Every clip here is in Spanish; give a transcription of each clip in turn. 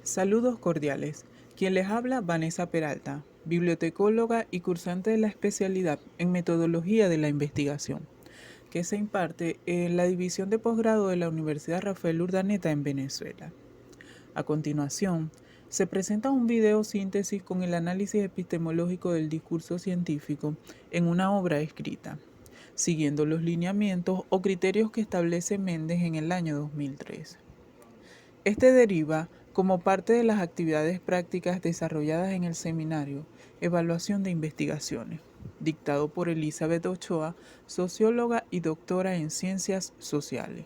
Saludos cordiales. Quien les habla, Vanessa Peralta, bibliotecóloga y cursante de la especialidad en metodología de la investigación, que se imparte en la División de Posgrado de la Universidad Rafael Urdaneta en Venezuela. A continuación, se presenta un video síntesis con el análisis epistemológico del discurso científico en una obra escrita, siguiendo los lineamientos o criterios que establece Méndez en el año 2003. Este deriva como parte de las actividades prácticas desarrolladas en el seminario Evaluación de Investigaciones, dictado por Elizabeth Ochoa, socióloga y doctora en Ciencias Sociales.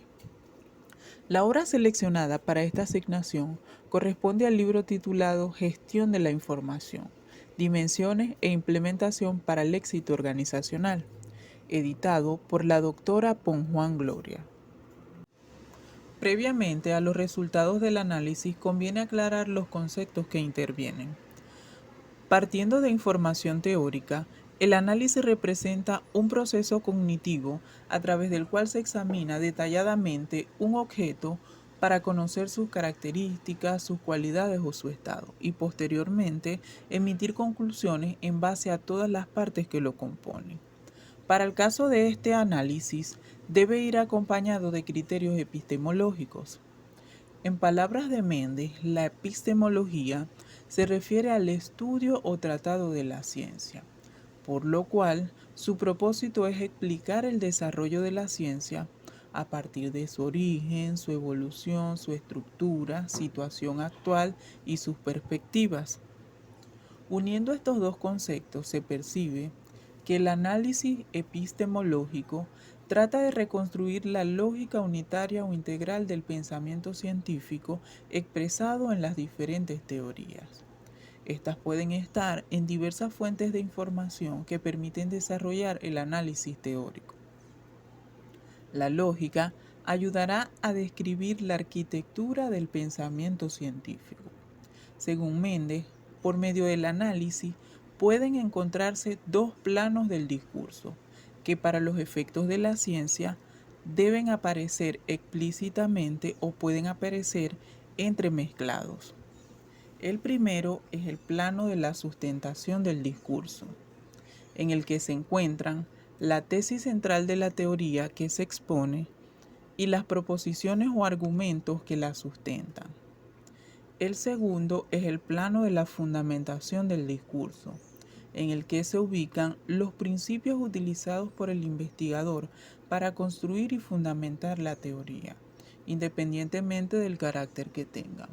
La obra seleccionada para esta asignación corresponde al libro titulado Gestión de la Información, Dimensiones e Implementación para el Éxito Organizacional, editado por la doctora Ponjuan Gloria. Previamente a los resultados del análisis conviene aclarar los conceptos que intervienen. Partiendo de información teórica, el análisis representa un proceso cognitivo a través del cual se examina detalladamente un objeto para conocer sus características, sus cualidades o su estado, y posteriormente emitir conclusiones en base a todas las partes que lo componen. Para el caso de este análisis, debe ir acompañado de criterios epistemológicos. En palabras de Méndez, la epistemología se refiere al estudio o tratado de la ciencia, por lo cual su propósito es explicar el desarrollo de la ciencia a partir de su origen, su evolución, su estructura, situación actual y sus perspectivas. Uniendo estos dos conceptos se percibe que el análisis epistemológico trata de reconstruir la lógica unitaria o integral del pensamiento científico expresado en las diferentes teorías. Estas pueden estar en diversas fuentes de información que permiten desarrollar el análisis teórico. La lógica ayudará a describir la arquitectura del pensamiento científico. Según Méndez, por medio del análisis pueden encontrarse dos planos del discurso, que para los efectos de la ciencia deben aparecer explícitamente o pueden aparecer entremezclados. El primero es el plano de la sustentación del discurso, en el que se encuentran la tesis central de la teoría que se expone y las proposiciones o argumentos que la sustentan. El segundo es el plano de la fundamentación del discurso, en el que se ubican los principios utilizados por el investigador para construir y fundamentar la teoría, independientemente del carácter que tengan.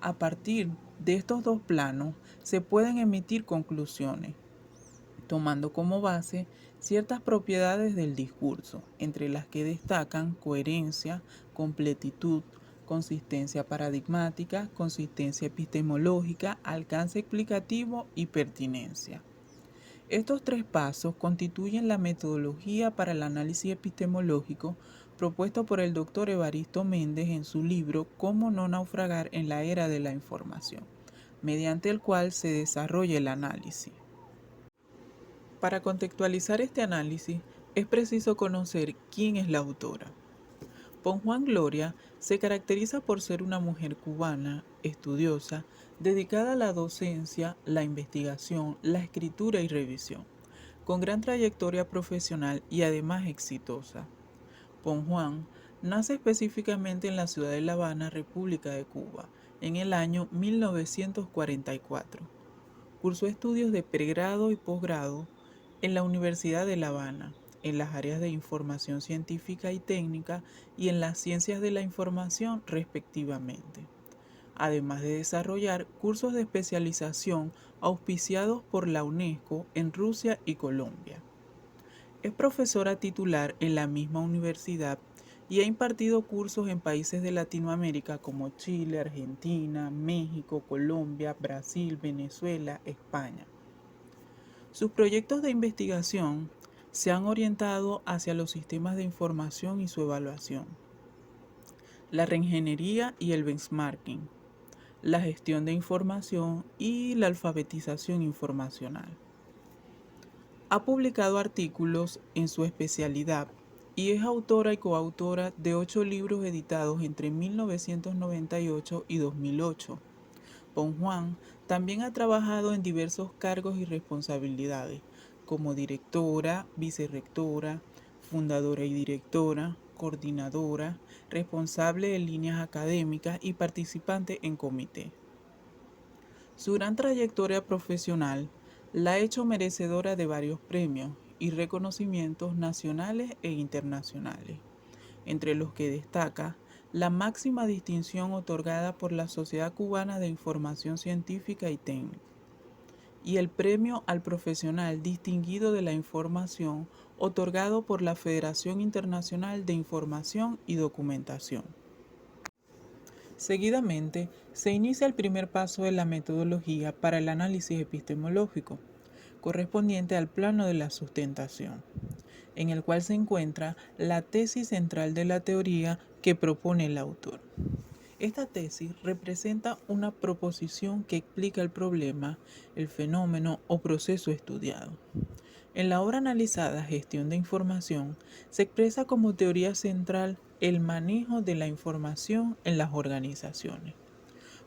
A partir de estos dos planos se pueden emitir conclusiones, tomando como base ciertas propiedades del discurso, entre las que destacan coherencia, completitud, consistencia paradigmática, consistencia epistemológica, alcance explicativo y pertinencia. Estos tres pasos constituyen la metodología para el análisis epistemológico propuesto por el doctor Evaristo Méndez en su libro Cómo no naufragar en la era de la información, mediante el cual se desarrolla el análisis. Para contextualizar este análisis, es preciso conocer quién es la autora. Ponjuan Gloria se caracteriza por ser una mujer cubana, estudiosa, dedicada a la docencia, la investigación, la escritura y revisión, con gran trayectoria profesional y además exitosa. Ponjuan nace específicamente en la ciudad de La Habana, República de Cuba, en el año 1944. Cursó estudios de pregrado y posgrado en la Universidad de La Habana, en las áreas de información científica y técnica y en las ciencias de la información respectivamente, además de desarrollar cursos de especialización auspiciados por la UNESCO en Rusia y Colombia. Es profesora titular en la misma universidad y ha impartido cursos en países de Latinoamérica como Chile, Argentina, México, Colombia, Brasil, Venezuela, España. Sus proyectos de investigación se han orientado hacia los sistemas de información y su evaluación, la reingeniería y el benchmarking, la gestión de información y la alfabetización informacional. Ha publicado artículos en su especialidad y es autora y coautora de 8 libros editados entre 1998 y 2008, Juan también ha trabajado en diversos cargos y responsabilidades, como directora, vicerrectora, fundadora y directora, coordinadora, responsable de líneas académicas y participante en comité. Su gran trayectoria profesional la ha hecho merecedora de varios premios y reconocimientos nacionales e internacionales, entre los que destaca la máxima distinción otorgada por la Sociedad Cubana de Información Científica y Técnica y el Premio al Profesional Distinguido de la Información otorgado por la Federación Internacional de Información y Documentación. Seguidamente, se inicia el primer paso de la metodología para el análisis epistemológico, correspondiente al plano de la sustentación, en el cual se encuentra la tesis central de la teoría que propone el autor. Esta tesis representa una proposición que explica el problema, el fenómeno o proceso estudiado. En la obra analizada Gestión de Información, se expresa como teoría central el manejo de la información en las organizaciones,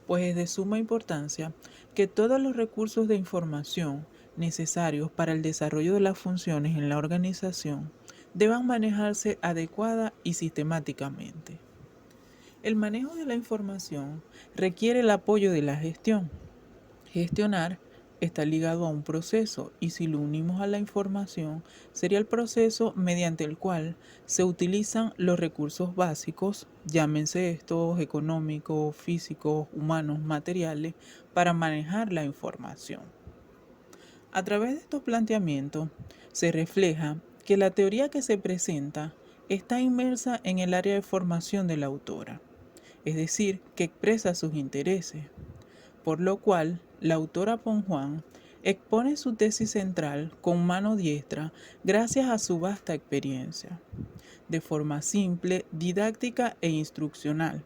pues es de suma importancia que todos los recursos de información necesarios para el desarrollo de las funciones en la organización deban manejarse adecuada y sistemáticamente. El manejo de la información requiere el apoyo de la gestión. Gestionar está ligado a un proceso y si lo unimos a la información, sería el proceso mediante el cual se utilizan los recursos básicos, llámense estos económicos, físicos, humanos, materiales, para manejar la información. A través de estos planteamientos se refleja que la teoría que se presenta está inmersa en el área de formación de la autora, es decir, que expresa sus intereses, por lo cual la autora Juan expone su tesis central con mano diestra gracias a su vasta experiencia, de forma simple, didáctica e instruccional,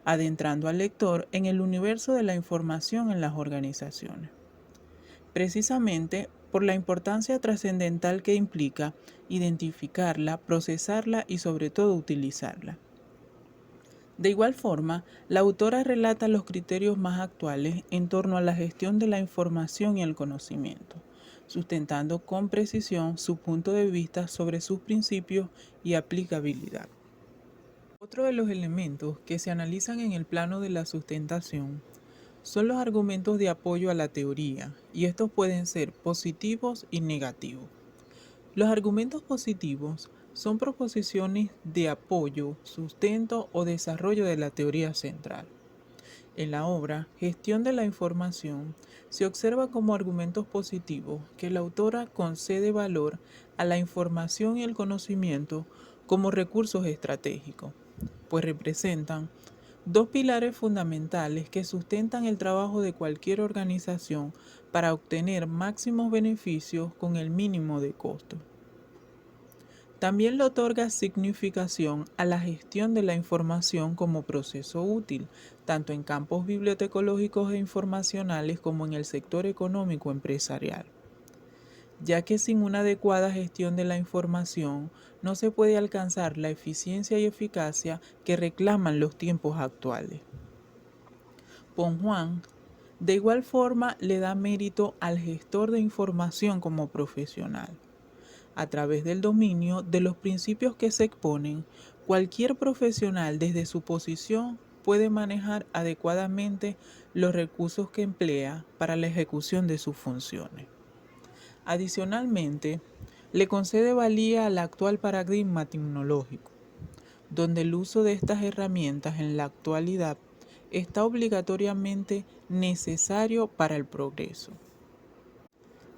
adentrando al lector en el universo de la información en las organizaciones. Precisamente por la importancia trascendental que implica identificarla, procesarla y sobre todo utilizarla. De igual forma, la autora relata los criterios más actuales en torno a la gestión de la información y el conocimiento, sustentando con precisión su punto de vista sobre sus principios y aplicabilidad. Otro de los elementos que se analizan en el plano de la sustentación son los argumentos de apoyo a la teoría, y estos pueden ser positivos y negativos. Los argumentos positivos son proposiciones de apoyo, sustento o desarrollo de la teoría central. En la obra Gestión de la Información se observa como argumentos positivos que la autora concede valor a la información y el conocimiento como recursos estratégicos, pues representan dos pilares fundamentales que sustentan el trabajo de cualquier organización para obtener máximos beneficios con el mínimo de costo. También le otorga significación a la gestión de la información como proceso útil, tanto en campos bibliotecológicos e informacionales como en el sector económico empresarial, ya que sin una adecuada gestión de la información no se puede alcanzar la eficiencia y eficacia que reclaman los tiempos actuales. Juan, de igual forma, le da mérito al gestor de información como profesional. A través del dominio de los principios que se exponen, cualquier profesional desde su posición puede manejar adecuadamente los recursos que emplea para la ejecución de sus funciones. Adicionalmente, le concede valía al actual paradigma tecnológico, donde el uso de estas herramientas en la actualidad está obligatoriamente necesario para el progreso.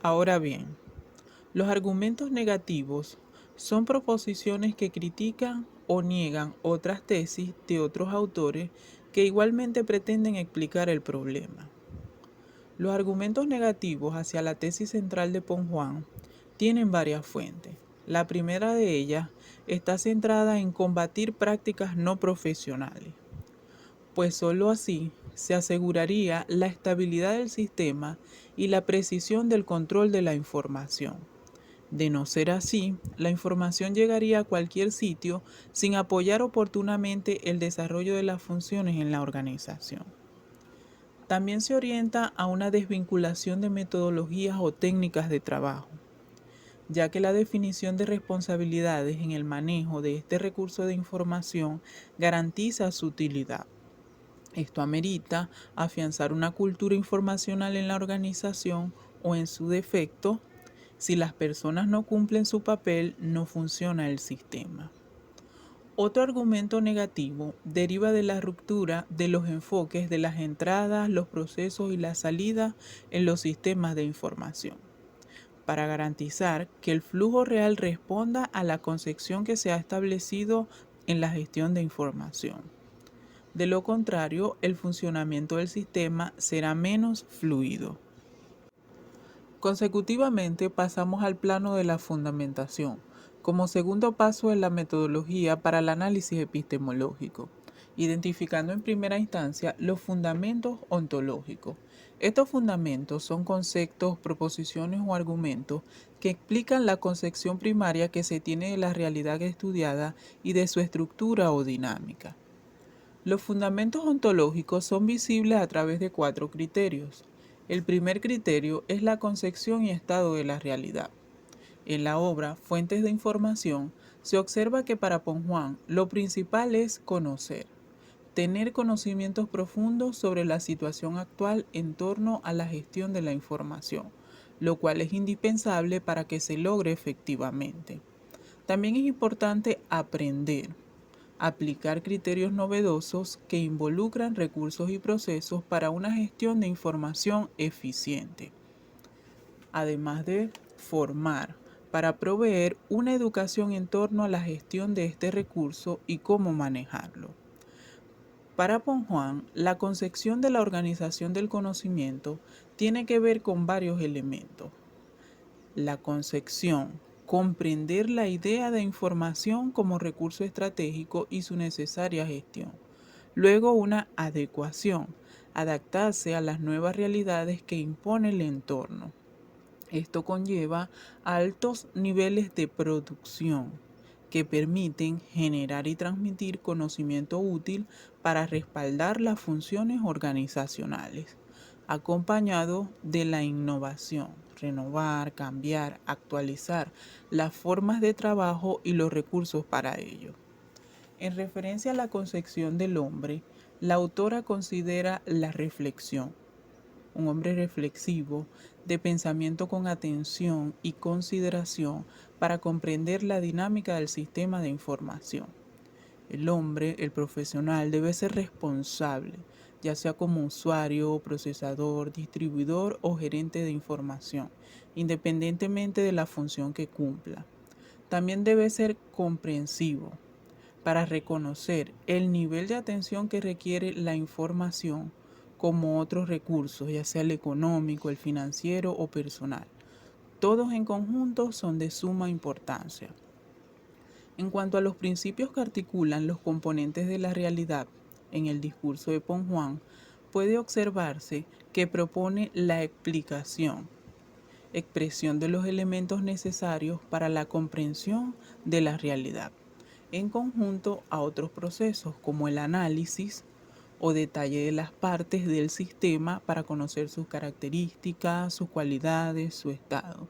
Ahora bien, los argumentos negativos son proposiciones que critican o niegan otras tesis de otros autores que igualmente pretenden explicar el problema. Los argumentos negativos hacia la tesis central de Juan tienen varias fuentes. La primera de ellas está centrada en combatir prácticas no profesionales, pues sólo así se aseguraría la estabilidad del sistema y la precisión del control de la información. De no ser así, la información llegaría a cualquier sitio sin apoyar oportunamente el desarrollo de las funciones en la organización. También se orienta a una desvinculación de metodologías o técnicas de trabajo, ya que la definición de responsabilidades en el manejo de este recurso de información garantiza su utilidad. Esto amerita afianzar una cultura informacional en la organización o, en su defecto, si las personas no cumplen su papel, no funciona el sistema. Otro argumento negativo deriva de la ruptura de los enfoques de las entradas, los procesos y las salidas en los sistemas de información, para garantizar que el flujo real responda a la concepción que se ha establecido en la gestión de información. De lo contrario, el funcionamiento del sistema será menos fluido. Consecutivamente pasamos al plano de la fundamentación, como segundo paso en la metodología para el análisis epistemológico, identificando en primera instancia los fundamentos ontológicos. Estos fundamentos son conceptos, proposiciones o argumentos que explican la concepción primaria que se tiene de la realidad estudiada y de su estructura o dinámica. Los fundamentos ontológicos son visibles a través de 4 criterios. El primer criterio es la concepción y estado de la realidad. En la obra Fuentes de Información se observa que para Ponjuan lo principal es conocer, tener conocimientos profundos sobre la situación actual en torno a la gestión de la información, lo cual es indispensable para que se logre efectivamente. También es importante aprender, aplicar criterios novedosos que involucran recursos y procesos para una gestión de información eficiente, además de formar para proveer una educación en torno a la gestión de este recurso y cómo manejarlo. Para Ponjuan, la concepción de la organización del conocimiento tiene que ver con varios elementos. La concepción, comprender la idea de información como recurso estratégico y su necesaria gestión. Luego una adecuación, adaptarse a las nuevas realidades que impone el entorno. Esto conlleva altos niveles de producción que permiten generar y transmitir conocimiento útil para respaldar las funciones organizacionales, acompañado de la innovación, renovar, cambiar, actualizar las formas de trabajo y los recursos para ello. En referencia a la concepción del hombre, la autora considera la reflexión, un hombre reflexivo, de pensamiento con atención y consideración para comprender la dinámica del sistema de información. El hombre, el profesional, debe ser responsable, ya sea como usuario, procesador, distribuidor o gerente de información, independientemente de la función que cumpla. También debe ser comprensivo para reconocer el nivel de atención que requiere la información como otros recursos, ya sea el económico, el financiero o personal. Todos en conjunto son de suma importancia. En cuanto a los principios que articulan los componentes de la realidad en el discurso de Ponjuan, puede observarse que propone la expresión de los elementos necesarios para la comprensión de la realidad, en conjunto a otros procesos como el análisis o detalle de las partes del sistema para conocer sus características, sus cualidades, su estado,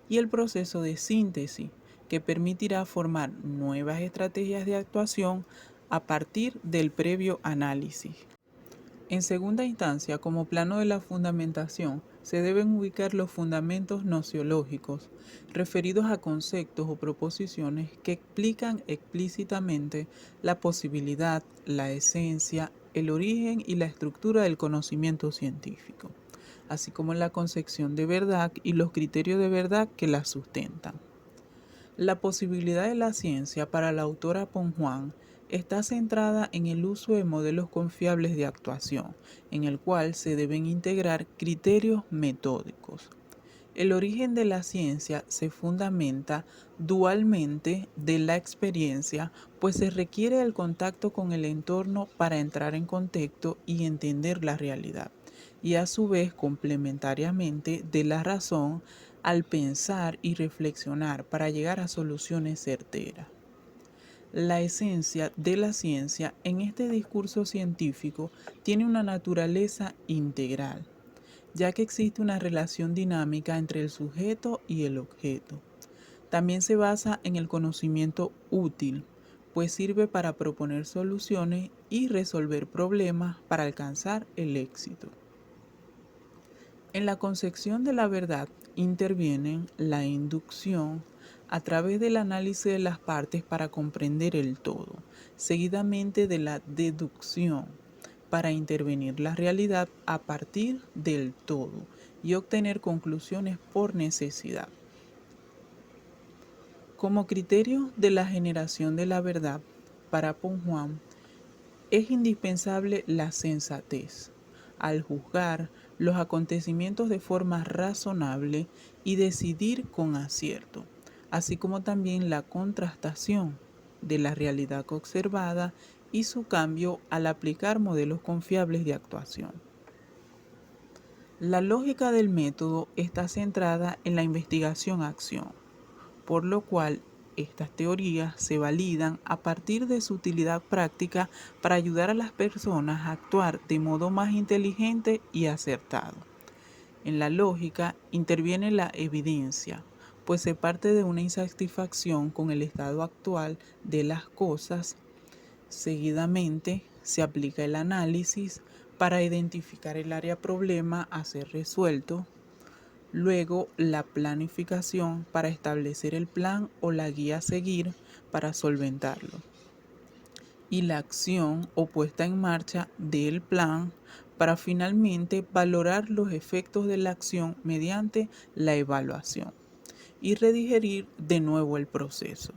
y el proceso de síntesis, que permitirá formar nuevas estrategias de actuación a partir del previo análisis. En segunda instancia, como plano de la fundamentación, se deben ubicar los fundamentos nociológicos, referidos a conceptos o proposiciones que explican explícitamente la posibilidad, la esencia, el origen y la estructura del conocimiento científico, así como la concepción de verdad y los criterios de verdad que la sustentan. La posibilidad de la ciencia para la autora Ponjuan está centrada en el uso de modelos confiables de actuación, en el cual se deben integrar criterios metódicos. El origen de la ciencia se fundamenta dualmente de la experiencia, pues se requiere el contacto con el entorno para entrar en contexto y entender la realidad, y a su vez complementariamente de la razón al pensar y reflexionar para llegar a soluciones certeras. La esencia de la ciencia en este discurso científico tiene una naturaleza integral, ya que existe una relación dinámica entre el sujeto y el objeto. También se basa en el conocimiento útil, pues sirve para proponer soluciones y resolver problemas para alcanzar el éxito. En la concepción de la verdad intervienen la inducción a través del análisis de las partes para comprender el todo, seguidamente de la deducción para intervenir la realidad a partir del todo y obtener conclusiones por necesidad. Como criterio de la generación de la verdad, para Ponjuan es indispensable la sensatez al juzgar los acontecimientos de forma razonable y decidir con acierto, así como también la contrastación de la realidad observada y su cambio al aplicar modelos confiables de actuación. La lógica del método está centrada en la investigación-acción, por lo cual estas teorías se validan a partir de su utilidad práctica para ayudar a las personas a actuar de modo más inteligente y acertado. En la lógica interviene la evidencia, pues se parte de una insatisfacción con el estado actual de las cosas. Seguidamente se aplica el análisis para identificar el área problema a ser resuelto. Luego, la planificación para establecer el plan o la guía a seguir para solventarlo. Y la acción o puesta en marcha del plan para finalmente valorar los efectos de la acción mediante la evaluación y redigerir de nuevo el proceso.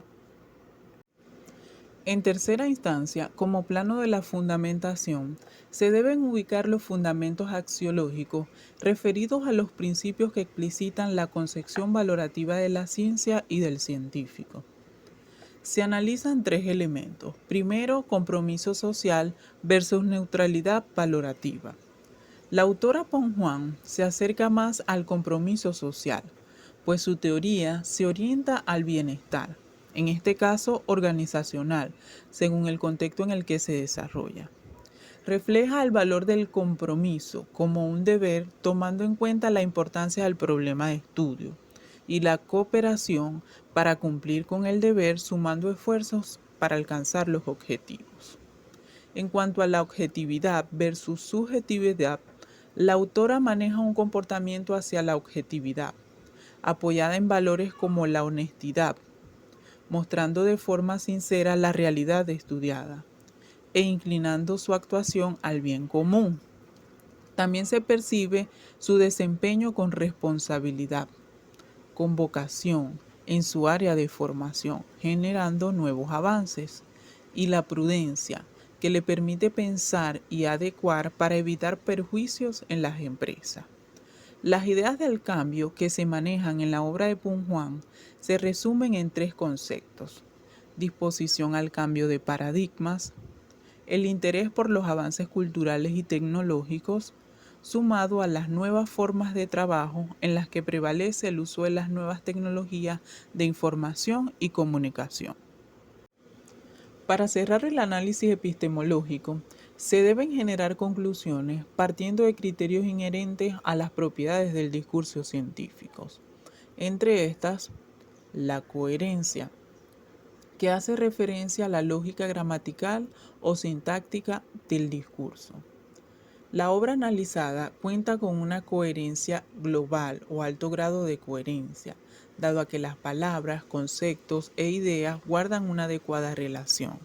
En tercera instancia, como plano de la fundamentación, se deben ubicar los fundamentos axiológicos referidos a los principios que explicitan la concepción valorativa de la ciencia y del científico. Se analizan tres elementos. Primero, compromiso social versus neutralidad valorativa. La autora Ponjuan se acerca más al compromiso social, pues su teoría se orienta al bienestar, en este caso organizacional, según el contexto en el que se desarrolla. Refleja el valor del compromiso como un deber, tomando en cuenta la importancia del problema de estudio y la cooperación para cumplir con el deber, sumando esfuerzos para alcanzar los objetivos. En cuanto a la objetividad versus subjetividad, la autora maneja un comportamiento hacia la objetividad, apoyada en valores como la honestidad, mostrando de forma sincera la realidad estudiada e inclinando su actuación al bien común. También se percibe su desempeño con responsabilidad, con vocación en su área de formación, generando nuevos avances, y la prudencia, que le permite pensar y adecuar para evitar perjuicios en las empresas. Las ideas del cambio que se manejan en la obra de Ponjuan se resumen en tres conceptos: disposición al cambio de paradigmas, el interés por los avances culturales y tecnológicos, sumado a las nuevas formas de trabajo en las que prevalece el uso de las nuevas tecnologías de información y comunicación. Para cerrar el análisis epistemológico, se deben generar conclusiones partiendo de criterios inherentes a las propiedades del discurso científico. Entre estas, la coherencia, que hace referencia a la lógica gramatical o sintáctica del discurso. La obra analizada cuenta con una coherencia global o alto grado de coherencia, dado a que las palabras, conceptos e ideas guardan una adecuada relación.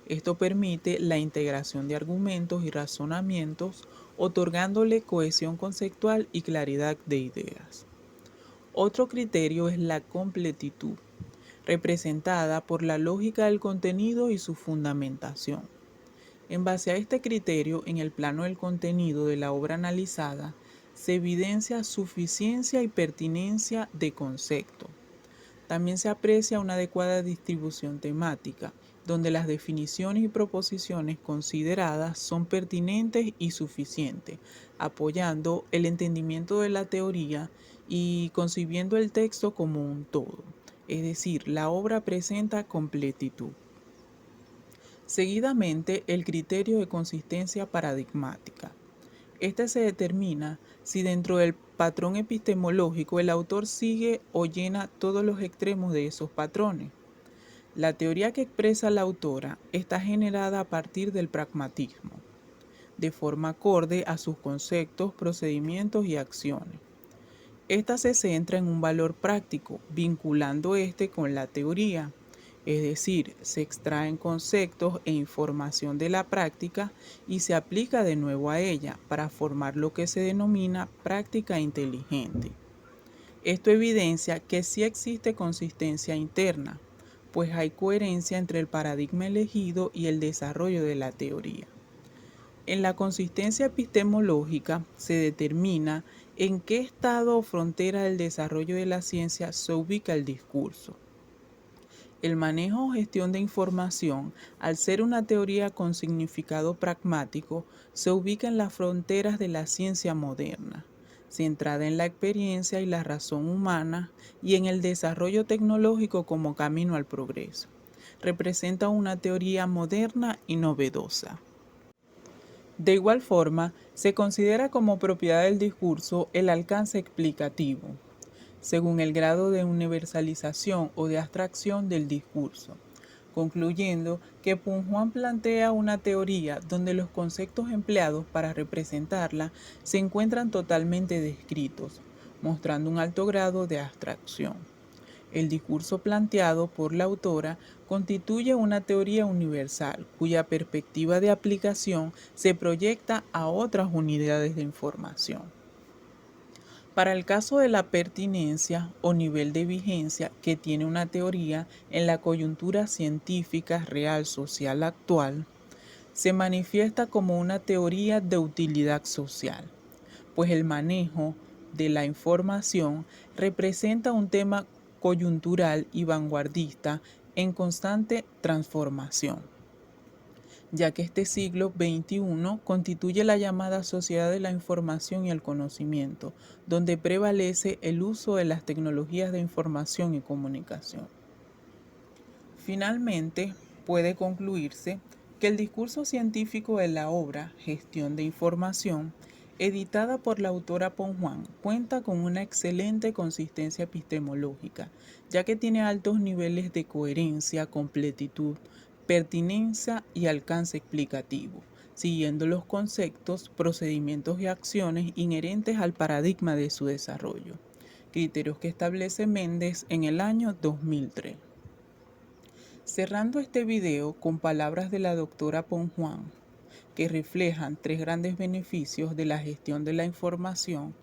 Esto permite la integración de argumentos y razonamientos, otorgándole cohesión conceptual y claridad de ideas. Otro criterio es la completitud, representada por la lógica del contenido y su fundamentación. En base a este criterio, en el plano del contenido de la obra analizada, se evidencia suficiencia y pertinencia de concepto. También se aprecia una adecuada distribución temática, donde las definiciones y proposiciones consideradas son pertinentes y suficientes, apoyando el entendimiento de la teoría y concibiendo el texto como un todo. Es decir, la obra presenta completitud. Seguidamente, el criterio de consistencia paradigmática. Este se determina si dentro del patrón epistemológico el autor sigue o llena todos los extremos de esos patrones. La teoría que expresa la autora está generada a partir del pragmatismo, de forma acorde a sus conceptos, procedimientos y acciones. Esta se centra en un valor práctico, vinculando este con la teoría, es decir, se extraen conceptos e información de la práctica y se aplica de nuevo a ella para formar lo que se denomina práctica inteligente. Esto evidencia que sí existe consistencia interna, pues hay coherencia entre el paradigma elegido y el desarrollo de la teoría. En la consistencia epistemológica se determina en qué estado o frontera del desarrollo de la ciencia se ubica el discurso. El manejo o gestión de información, al ser una teoría con significado pragmático, se ubica en las fronteras de la ciencia moderna, centrada en la experiencia y la razón humana y en el desarrollo tecnológico como camino al progreso. Representa una teoría moderna y novedosa. De igual forma, se considera como propiedad del discurso el alcance explicativo, según el grado de universalización o de abstracción del discurso, concluyendo que Punjuan plantea una teoría donde los conceptos empleados para representarla se encuentran totalmente descritos, mostrando un alto grado de abstracción. El discurso planteado por la autora constituye una teoría universal cuya perspectiva de aplicación se proyecta a otras unidades de información. Para el caso de la pertinencia o nivel de vigencia que tiene una teoría en la coyuntura científica real social actual, se manifiesta como una teoría de utilidad social, pues el manejo de la información representa un tema coyuntural y vanguardista en constante transformación, ya que este siglo XXI constituye la llamada sociedad de la información y el conocimiento, donde prevalece el uso de las tecnologías de información y comunicación. Finalmente, puede concluirse que el discurso científico de la obra Gestión de Información, editada por la autora Punjuan, cuenta con una excelente consistencia epistemológica, ya que tiene altos niveles de coherencia, completitud, pertinencia y alcance explicativo, siguiendo los conceptos, procedimientos y acciones inherentes al paradigma de su desarrollo, criterios que establece Méndez en el año 2003. Cerrando este video con palabras de la doctora Punjuan, que reflejan tres grandes beneficios de la gestión de la información,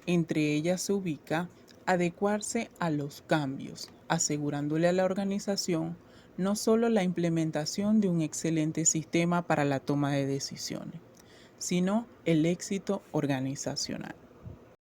entre ellas se ubica adecuarse a los cambios, asegurándole a la organización no solo la implementación de un excelente sistema para la toma de decisiones, sino el éxito organizacional.